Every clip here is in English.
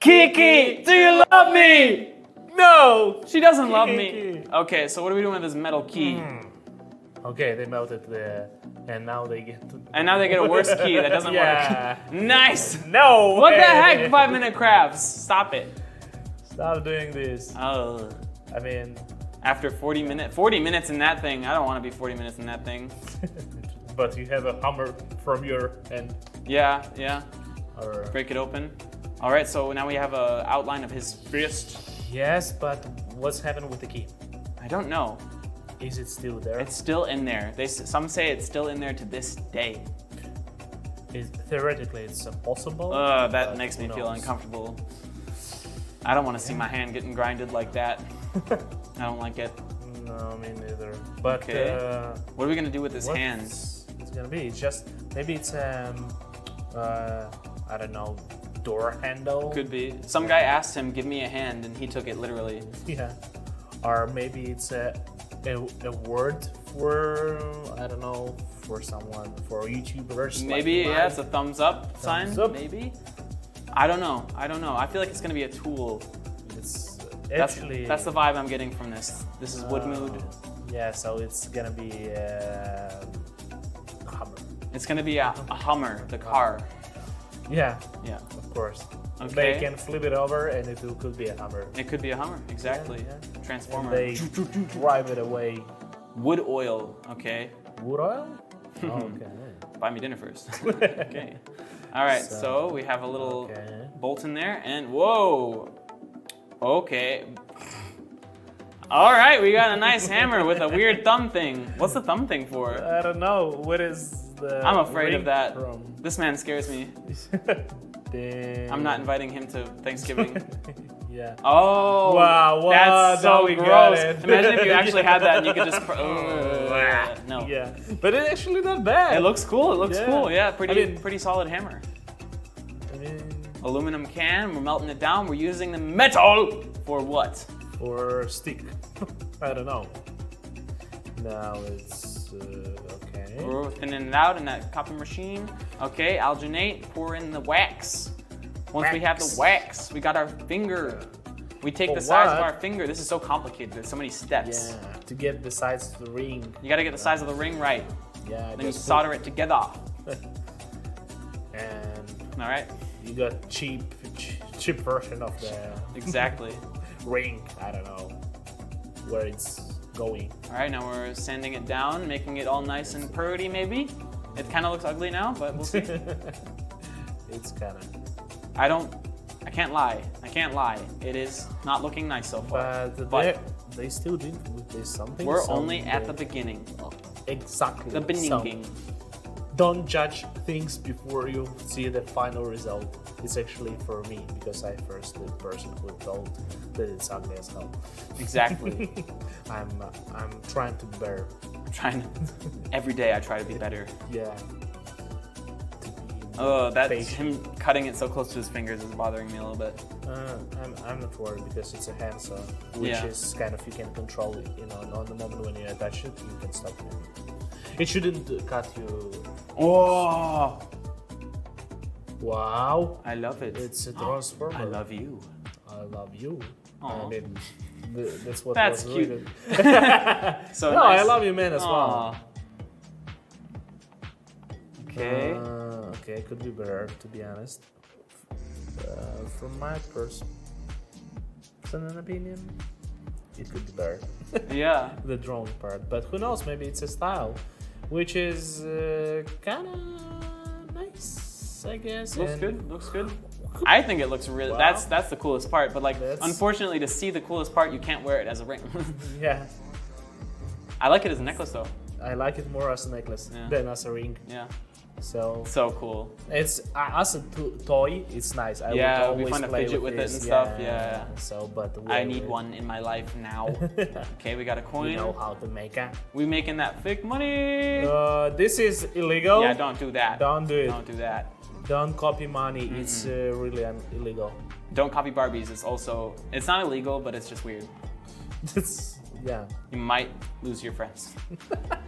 Kiki, do you love me? No! She doesn't love me. Kiki. Okay, so what are we doing with this metal key? Okay, they melted the... And now they get... And now they get a worse key that doesn't Yeah. work. Nice! No! What the way. heck, 5-minute crafts? Stop it. Stop doing this. Oh. I mean... After 40 minutes in that thing, I don't want to be 40 minutes in that thing. But you have a hammer from your end. Yeah. Or... Break it open. All right, so now we have an outline of his fist. Yes, but what's happened with the key? I don't know. Is it still there? It's still in there. Some say it's still in there to this day. Theoretically, it's impossible. That makes me feel uncomfortable. I don't want to see my hand getting grinded like that. I don't like it. No, me neither. But Okay. What are we gonna do with his what hands? it's gonna be? It's just maybe it's I don't know, door handle. Could be. Some guy asked him, "Give me a hand," and he took it literally. Yeah. Or maybe it's a word for I don't know, for someone, for YouTubers. Maybe like yeah, it's a thumbs up sign. up. Maybe. I don't know. I feel like it's gonna be a tool. It's That's actually the vibe I'm getting from this. This is Woodmood. Yeah, so it's gonna be Hummer. It's gonna be a Hummer, the car. Yeah, Yeah. of course. Okay. They can flip it over and it could be a Hummer. It could be a Hummer, exactly. Yeah. And Transformer. they drive it away. Wood oil, okay. Wood oil? Oh, okay. Buy me dinner first. Okay. All right, so we have a little Okay. bolt in there, and whoa. Okay. All right, we got a nice hammer with a weird thumb thing. What's the thumb thing for? I don't know. What is the I'm afraid of ring that. from? This man scares me. Damn. I'm not inviting him to Thanksgiving. Yeah. Oh, Wow, what? that's Now so we got gross. it. Imagine if you actually had that and you could just. No. Yeah. But it's actually not bad. It looks cool. It looks Yeah. cool. Yeah, pretty mean- pretty solid hammer. I mean, Aluminum can. We're melting it down. We're using the metal for what? or stick. I don't know. Now it's okay. We're thinning it out in that copy machine. Okay, alginate. Pour in the wax. Once we have the wax, we got our finger. We take For the size of what? our finger. This is so complicated. There's so many steps. Yeah. To get the size of the ring. You got to get the size of the ring right. Yeah. Then you just solder it together. And All right. you got cheap version of the Exactly. ring. I don't know where it's going. All right. Now we're sanding it down, making it all nice and purty. Maybe. It kind of looks ugly now, but we'll see. It's kind of. I can't lie. It is not looking nice so far. But they still did there's something. We're only at the beginning. Exactly. The beginning. So, don't judge things before you see the final result. It's actually for me because I first the person who told that it's ugly as hell. Exactly. I'm trying to bear. Every day I try to be better. Yeah. Oh, that's patient. him cutting it so close to his fingers is bothering me a little bit. I'm not worried because it's a handsaw, which Yeah. is kind of you can control it. You know, on the moment when you attach it, you can stop it. It shouldn't cut you. Oh, Wow, I love it. it's a transformer. I love you. I love you. Aw. I mean, that's what That's was cute. written. So No, nice. I love you, man, as well. Aw. Okay. Okay, could be better, to be honest. From my personal opinion, it could be better. Yeah. The drawing part, but who knows? Maybe it's a style, which is kind of nice, I guess. Looks and good. Looks good. I think it looks really. Wow. That's the coolest part. But like, That's- unfortunately, to see the coolest part, you can't wear it as a ring. Yeah, I like it as a necklace though. I like it more as a necklace Yeah. than as a ring. Yeah. So So cool. it's as a toy, it's nice. I Yeah, would it'd be always fun to play fidget with it this. and stuff, yeah. So, but I need one in my life now. Okay, we got a coin. You know how to make it. We making that fake money. This is illegal. Yeah, don't do that. Don't do it. Don't do that. Don't copy money. It's really illegal. Don't copy Barbies. It's not illegal, but it's just weird. Yeah. You might lose your friends,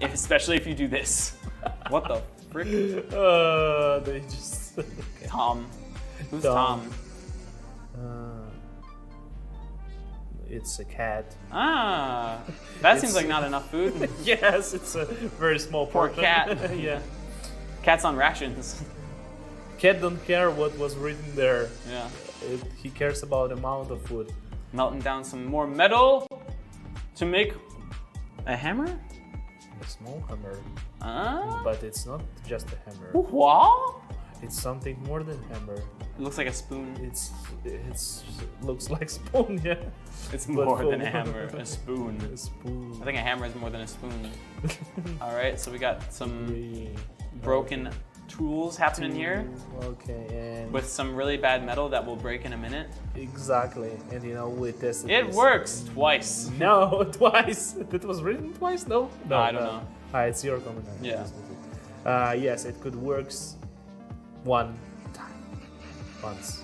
especially if you do this. What the frick? They just. Tom. Who's Tom. Tom? It's a cat. Ah, that seems It's- like not enough food. Yes, it's a very small Poor portion. cat. Yeah. Cat's on rations. Cat don't care what was written there. Yeah. He cares about the amount of food. Melting down some more metal to make a hammer? A small hammer, Ah? but it's not just a hammer. What? It's something more than hammer. It looks like a spoon. It's looks like spoon, yeah. It's But more full. than a hammer, a spoon. A spoon. I think a hammer is more than a spoon. All right, so we got some Three. broken tools happening here Okay, and with some really bad metal that will break in a minute. exactly. And you know we tested. It this. works twice. No, twice. It was written twice. No, no, I don't know. It's your comment. Yeah. Yes, it could works one time, once.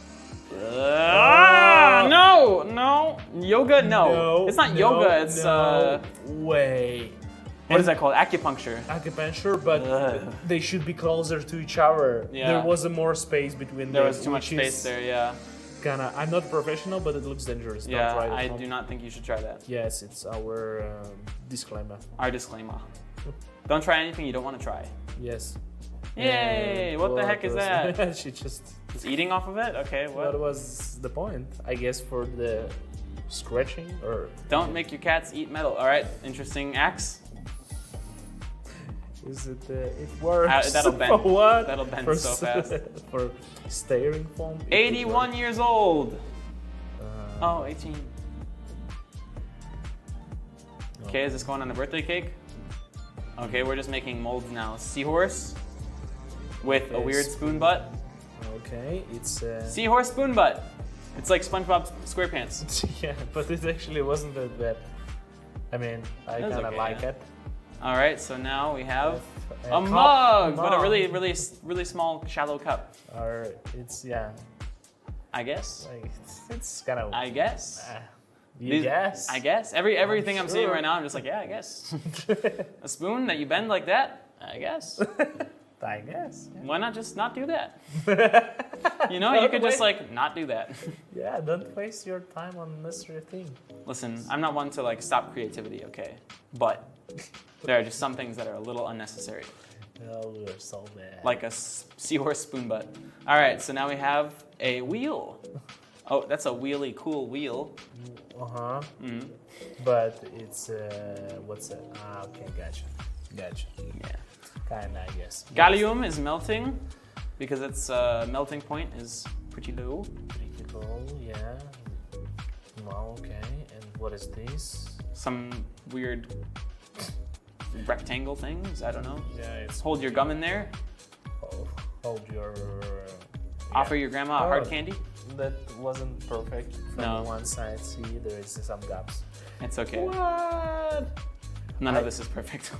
No, yoga, no. It's not yoga. It's way. what is that called? Acupuncture. Acupuncture, but Ugh. they should be closer to each other. Yeah. There was a more space between There them. was too much which space is there. Yeah, I'm not a professional, but it looks dangerous. Don't yeah. try it at I home. do not think you should try that. Yes, it's our disclaimer. Our disclaimer. Don't try anything you don't want to try. Yes. Yay! And What the heck is that? She just. Just eating off of it? Okay, What what? was the point? I guess for the scratching or. Don't make your cats eat metal. All right, interesting axe. Is it? It works. That'll bend. For what? That'll bend For so s- fast. For staring foam. it would 81 work. years old. Uh, Oh, 18. Okay, is this going on a birthday cake? Okay, we're just making molds now. Seahorse with a Okay, weird spoon butt. Okay, it's. Seahorse spoon butt. It's like SpongeBob SquarePants. Yeah, but it actually wasn't that bad. I mean, I It was kind of okay, like yeah. it. All right, so now we have A a cup. mug, but a Mug. really small, shallow cup. Or it's I guess. like it's kind of. I guess. You guess? I guess. Everything I'm seeing sure. right now, I'm just like, yeah, I guess. A spoon that you bend like that? I guess. I guess. Why not just not do that? You know, you could just like not do that. Yeah, don't waste your time on unnecessary thing. Listen, I'm not one to like stop creativity, okay? But there are just some things that are a little unnecessary, Oh, we're so bad. like a seahorse spoon butt. All right, so now we have a wheel. Oh, that's a wheelie cool wheel. Mm-hmm. But it's what's that? Ah, okay, gotcha. Yeah. Kinda, I guess. Gallium is melting because its melting point is pretty low. Pretty cool, yeah. Well, okay. And what is this? Some weird rectangle things. I don't know. Yeah, it's Hold your gum in there. hold your. Offer your grandma a hard candy. That wasn't perfect. From No. one side, see, there is some gaps. It's okay. What? None of this is perfect.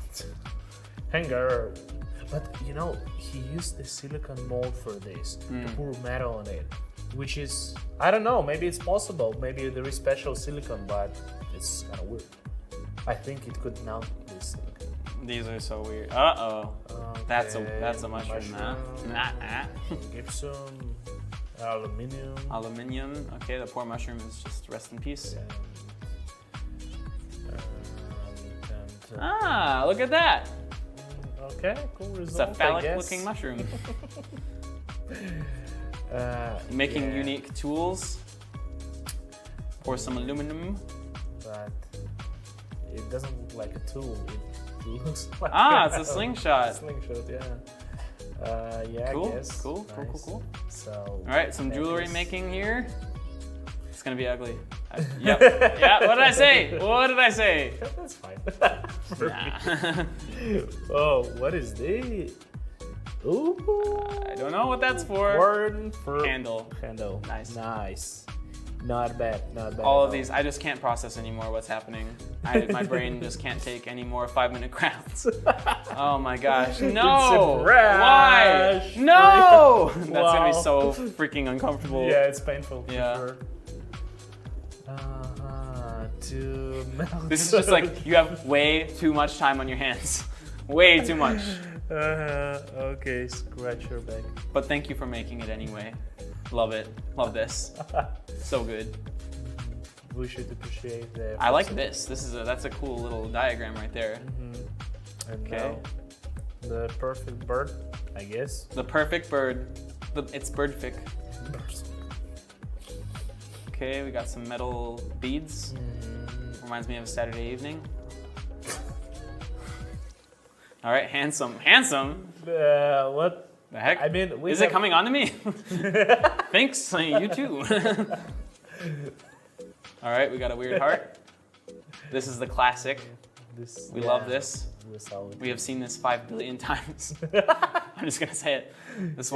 Hanger. But you know, he used the silicone mold for this to pour metal on it, which is I don't know. Maybe it's possible. Maybe there is special silicone, but it's kind of weird. I think it could melt this silicone. These are so weird. Uh-oh. That's a Okay, mushroom, huh? mushroom. Nah. Gypsum, aluminium. Aluminium. Okay, the poor mushroom is just rest in peace. And, Ah, look at that. okay, cool It's result. a phallic-looking mushroom. Making yeah, unique tools. Pour some aluminum. But it doesn't look like a tool. It looks like It's a slingshot. slingshot, yeah. Yeah, Cool, I guess. cool. So. All right, some jewelry necklace. making here. It's gonna be ugly. Yep. Yeah. What did I say? What did I say? That's fine. Nah. Oh, what is this? Ooh. I don't know what that's for. Word for Handle. handle. Nice. Nice. Not bad. Not bad. All at of these, I just can't process anymore what's happening. My brain just can't take any more 5-minute crafts. Oh my gosh. No! It's a Why? brush. No! That's gonna Wow. be so freaking uncomfortable. Yeah, it's painful. Yeah. For sure. To melt. This is just like you have way too much time on your hands. Way too much. Okay, scratch your back. But thank you for making it anyway. Love it. Love this. So good. We should appreciate the. I like this. That's a cool little diagram right there. And Okay. now the perfect bird, I guess. The perfect bird. It's birdfic. Okay, we got some metal beads. Reminds me of a Saturday evening. All right, handsome. Handsome? What? The heck? I mean, Is it coming on to me? Thanks, you too. All right, we got a weird heart. This is the classic. We love this. We have seen this 5 billion times. I'm just gonna say it. This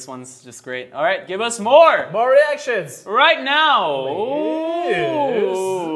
one's just great. All right, give us more More reactions. right now. Yes. Ooh.